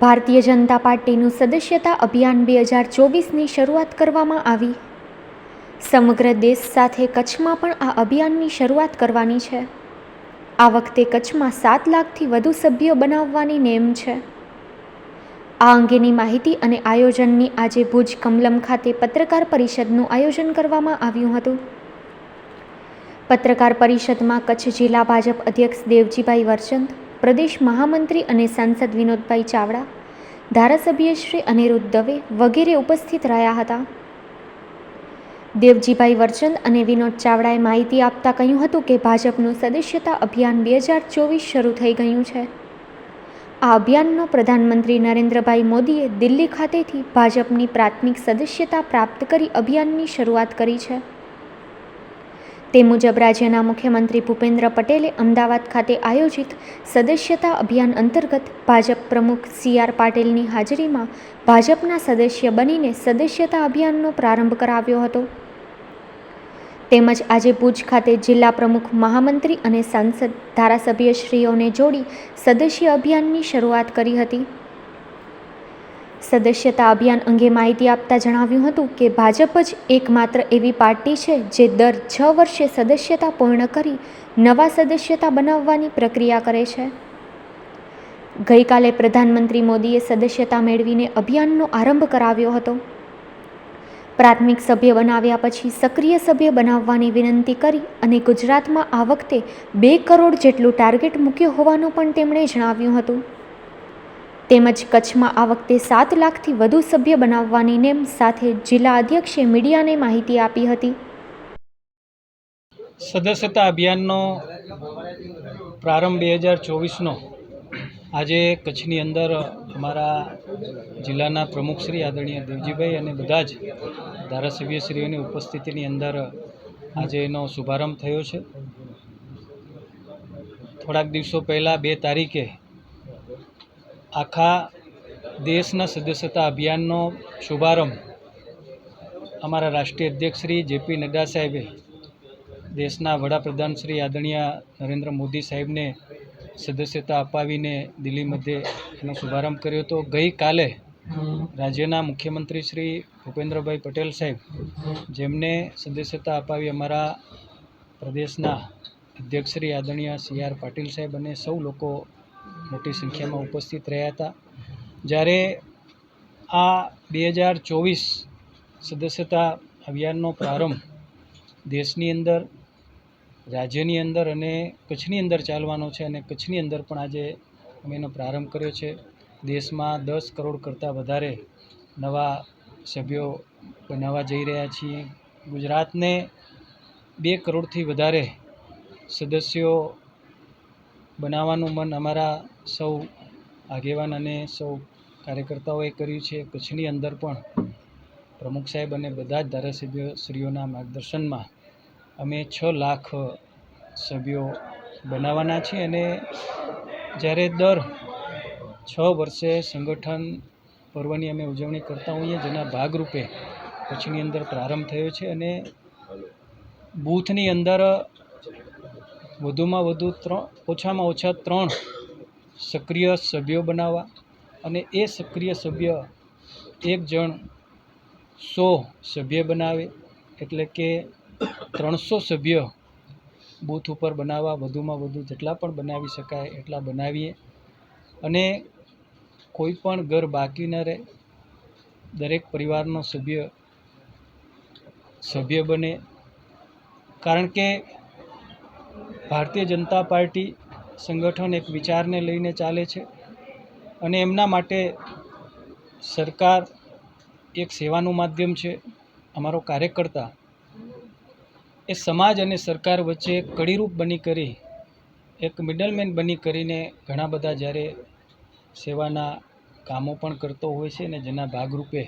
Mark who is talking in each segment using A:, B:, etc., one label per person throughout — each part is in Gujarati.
A: ભારતીય જનતા પાર્ટીનું સદસ્યતા અભિયાન 2024ની શરૂઆત કરવામાં આવી। સમગ્ર દેશ સાથે કચ્છમાં પણ આ અભિયાનની શરૂઆત કરવાની છે। આ વખતે કચ્છમાં 7 લાખથી વધુ સભ્યો બનાવવાની નેમ છે। આ અંગેની માહિતી અને આયોજનની આજે ભુજ કમલમ ખાતે પત્રકાર પરિષદનું આયોજન કરવામાં આવ્યું હતું। પત્રકાર પરિષદમાં કચ્છ જિલ્લા ભાજપ અધ્યક્ષ દેવજીભાઈ વરચંદ, પ્રદેશ મહામંત્રી અને સાંસદ વિનોદભાઈ ચાવડા, ધારાસભ્ય શ્રી અનિરુદ્ધ દવે વગેરે ઉપસ્થિત રહ્યા હતા। દેવજીભાઈ વરચંદ અને વિનોદ ચાવડાએ માહિતી આપતા કહ્યું હતું કે ભાજપનું સદસ્યતા અભિયાન 2024 શરૂ થઈ ગયું છે। આ અભિયાનનો પ્રધાનમંત્રી નરેન્દ્રભાઈ મોદીએ દિલ્હી ખાતેથી ભાજપની પ્રાથમિક સદસ્યતા પ્રાપ્ત કરી અભિયાનની શરૂઆત કરી છે। તે મુજબ રાજ્યના મુખ્યમંત્રી ભૂપેન્દ્ર પટેલે અમદાવાદ ખાતે આયોજિત સદસ્યતા અભિયાન અંતર્ગત ભાજપ પ્રમુખ CR પાટીલની હાજરીમાં ભાજપના સદસ્ય બનીને સદસ્યતા અભિયાનનો પ્રારંભ કરાવ્યો હતો। તેમજ આજે ભુજ ખાતે જિલ્લા પ્રમુખ, મહામંત્રી અને સાંસદ ધારાસભ્યશ્રીઓને જોડી સદસ્ય અભિયાનની શરૂઆત કરી હતી। સદસ્યતા અભિયાન અંગે માહિતી આપતા જણાવ્યું હતું કે ભાજપ જ એકમાત્ર એવી પાર્ટી છે જે દર 6 વર્ષે સદસ્યતા પૂર્ણ કરી નવા સદસ્યતા બનાવવાની પ્રક્રિયા કરે છે। ગઈકાલે પ્રધાનમંત્રી મોદીએ સદસ્યતા મેળવીને અભિયાનનો આરંભ કરાવ્યો હતો। પ્રાથમિક સભ્ય બનાવ્યા પછી સક્રિય સભ્ય બનાવવાની વિનંતી કરી અને ગુજરાતમાં આ વખતે 2 કરોડ જેટલું ટાર્ગેટ મૂક્યો હોવાનું પણ તેમણે જણાવ્યું હતું। તેમજ કચ્છમાં આ વખતે 7 લાખથી વધુ સભ્ય બનાવવાની નેમ સાથે જિલ્લા અધ્યક્ષે મીડિયાને માહિતી આપી હતી।
B: સદસ્યતા અભિયાનનો પ્રારંભ 2024નો આજે કચ્છની અંદર અમારા જિલ્લાના પ્રમુખ શ્રી આદરણીય દેવજીભાઈ અને બધા જ ધારાસભ્યશ્રીઓની ઉપસ્થિતિની અંદર આજે એનો શુભારંભ થયો છે। થોડાક દિવસો પહેલાં 2 તારીખે આખા દેશના સદસ્યતા અભિયાનનો શુભારંભ અમારા રાષ્ટ્રીય અધ્યક્ષ શ્રી JP નડ્ડા સાહેબે દેશના વડાપ્રધાન શ્રી આદરણીય નરેન્દ્ર મોદી સાહેબને સદસ્યતા અપાવીને દિલ્હી મધ્યે એનો શુભારંભ કર્યો હતો। ગઈકાલે રાજ્યના મુખ્યમંત્રી શ્રી ભૂપેન્દ્રભાઈ પટેલ સાહેબ, જેમને સદસ્યતા અપાવી અમારા પ્રદેશના અધ્યક્ષ શ્રી આદરણીય CR પાટીલ સાહેબ અને સૌ લોકો મોટી સંખ્યામાં ઉપસ્થિત રહ્યા હતા। જ્યારે આ 2024 સદસ્યતા અભિયાનનો પ્રારંભ દેશની અંદર, રાજ્યની અંદર અને કચ્છની અંદર ચાલવાનો છે અને કચ્છની અંદર પણ આજે અમે એનો પ્રારંભ કર્યો છે। દેશમાં 10 કરોડ કરતાં વધારે નવા સભ્યો બનાવવા જઈ રહ્યા છીએ। ગુજરાતને 2 કરોડથી વધારે સદસ્યો બનાવવાનું મન અમારા સૌ આગેવાન અને સૌ કાર્યકર્તાઓએ કર્યું છે। કચ્છની અંદર પણ પ્રમુખ સાહેબ અને બધા જ ધારાસભ્યશ્રીઓના માર્ગદર્શનમાં અમે 6 લાખ સભ્યો બનાવવાના છીએ અને જ્યારે દર 6 વર્ષે સંગઠન પર્વની અમે ઉજવણી કરતા હોઈએ, જેના ભાગરૂપે કચ્છની અંદર પ્રારંભ થયો છે અને બૂથની અંદર વધુમાં વધુ ઓછામાં ઓછા 3 સક્રિય સભ્યો બનાવવા અને એ સક્રિય સભ્ય 1 જણ 100 સભ્ય બનાવે, એટલે કે 300 સભ્ય બૂથ ઉપર બનાવવા, વધુમાં વધુ જેટલા પણ બનાવી શકાય એટલા બનાવીએ અને કોઈ પણ ઘર બાકી ન રહે, દરેક પરિવારનો સભ્ય બને। કારણ કે ભારતીય જનતા પાર્ટી સંગઠન એક વિચારને લઈને ચાલે છે અને એમના માટે સરકાર એક સેવાનું માધ્યમ છે। અમારો કાર્યકર્તા એ સમાજ અને સરકાર વચ્ચે કડીરૂપ બની કરી, એક મિડલમેન બની કરીને ઘણા બધા જ્યારે સેવાના કામો પણ કરતો હોય છે અને જેના ભાગરૂપે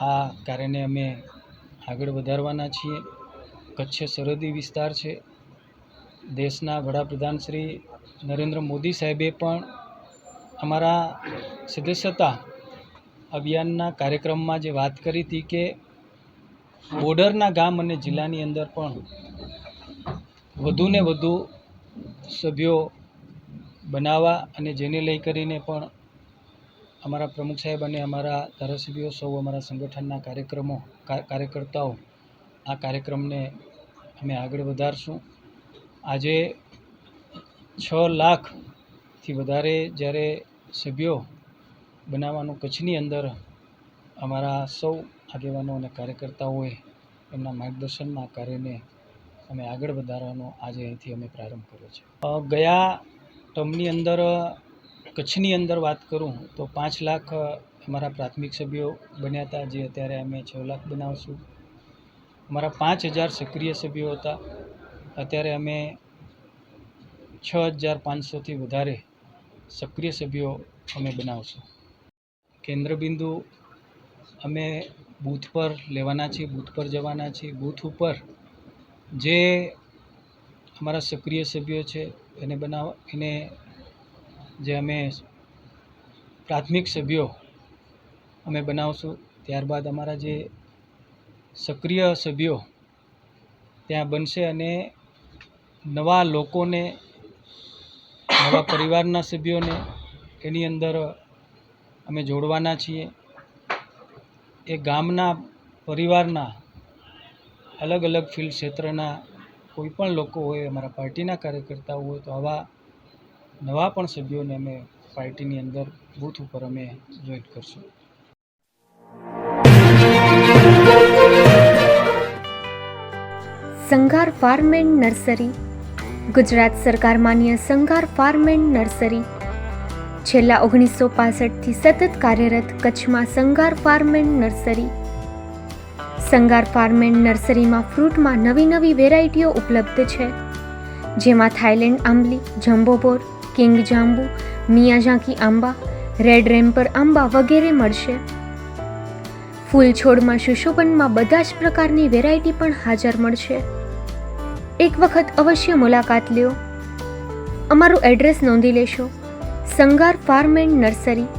B: આ કાર્યને અમે આગળ વધારવાના છીએ। કચ્છ સરહદી વિસ્તાર છે। દેશના વડાપ્રધાન શ્રી નરેન્દ્ર મોદી સાહેબે પણ અમારા સદસ્યતા અભિયાનના કાર્યક્રમમાં જે વાત કરી હતી કે બોર્ડરના ગામ અને જિલ્લાની અંદર પણ વધુને વધુ સભ્યો બનાવવા અને જેને લઈ કરીને પણ અમારા પ્રમુખ સાહેબ અને અમારા ધારાસભ્યો સૌ અમારા સંગઠનના કાર્યકર્તાઓ આ કાર્યક્રમને અમે આગળ વધારશું. આજે 6 લાખથી વધારે જ્યારે સભ્યો બનાવવાનું કચ્છની અંદર અમારા સૌ આગેવાનો અને કાર્યકર્તાઓએ એમના માર્ગદર્શનમાં આ કાર્યને અમે આગળ વધારવાનો આજે અહીંથી અમે પ્રારંભ કર્યો છે. ગયા ટર્મની અંદર કચ્છની અંદર વાત કરું તો 5 લાખ અમારા પ્રાથમિક સભ્યો બન્યા હતા, જે અત્યારે અમે 6 લાખ બનાવશું. અમારા 5000 સક્રિય સભ્યો હતા, અત્યારે અમે 6500થી વધારે સક્રિય સભ્યો અમે બનાવશું. કેન્દ્ર બિંદુ અમે બૂથ પર લેવાના છીએ, બૂથ પર જવાના છીએ. બૂથ ઉપર જે અમારા સક્રિય સભ્યો છે એને જે અમે પ્રાથમિક સભ્યો અમે બનાવશું. ત્યારબાદ અમારા જે સક્રિય સભ્યો ત્યાં બનશે અને નવા લોકોને, નવા પરિવારના સભ્યોને એની અંદર અમે જોડવાના છીએ. એ ગામના પરિવારના અલગ અલગ ફિલ્ડ ક્ષેત્રના કોઈ પણ લોકો હોય, અમારા પાર્ટીના કાર્યકર્તાઓ હોય, તો આવા નવા પણ સભ્યોને અમે પાર્ટીની અંદર બૂથ ઉપર અમે જોઈન્ટ કરશું.
A: સંઘાર ફાર્મ એન્ડ નર્સરી. ગુજરાત સરકાર માન્ય સંઘાર ફાર્મ એન્ડ નર્સરી છેલ્લા 1965થી સતત કાર્યરત કચ્છમાં Sanghar farm and nursery. Sanghar farm and નર્સરીમાં ફ્રૂટમાં નવી વેરાયટીઓ ઉપલબ્ધ છે, જેમાં થાઈલેન્ડ આંબલી, જમ્બોબોર, કિંગ જાંબુ, મિયાઝાકી આંબા, રેડ રેમ્પર આંબા વગેરે મળશે. ફૂલ છોડમાં સુશોભનમાં બધા જ પ્રકારની વેરાયટી પણ હાજર મળશે. એક વખત અવશ્ય મુલાકાત લ્યો. અમારું એડ્રેસ નોંધી લેશો. Sanghar farm and nursery,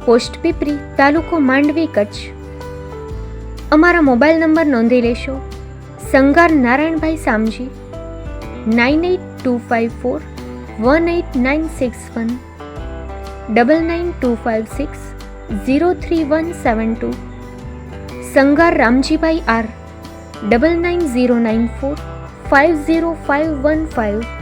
A: post Pipri, તાલુકો માંડવી, કચ્છ. અમારા મોબાઈલ નંબર નોંધી લેશો. સંઘાર નારાયણભાઈ સામજી, 9825418961, 9925603172. સંઘાર રામજીભાઈ આર, 9909450515.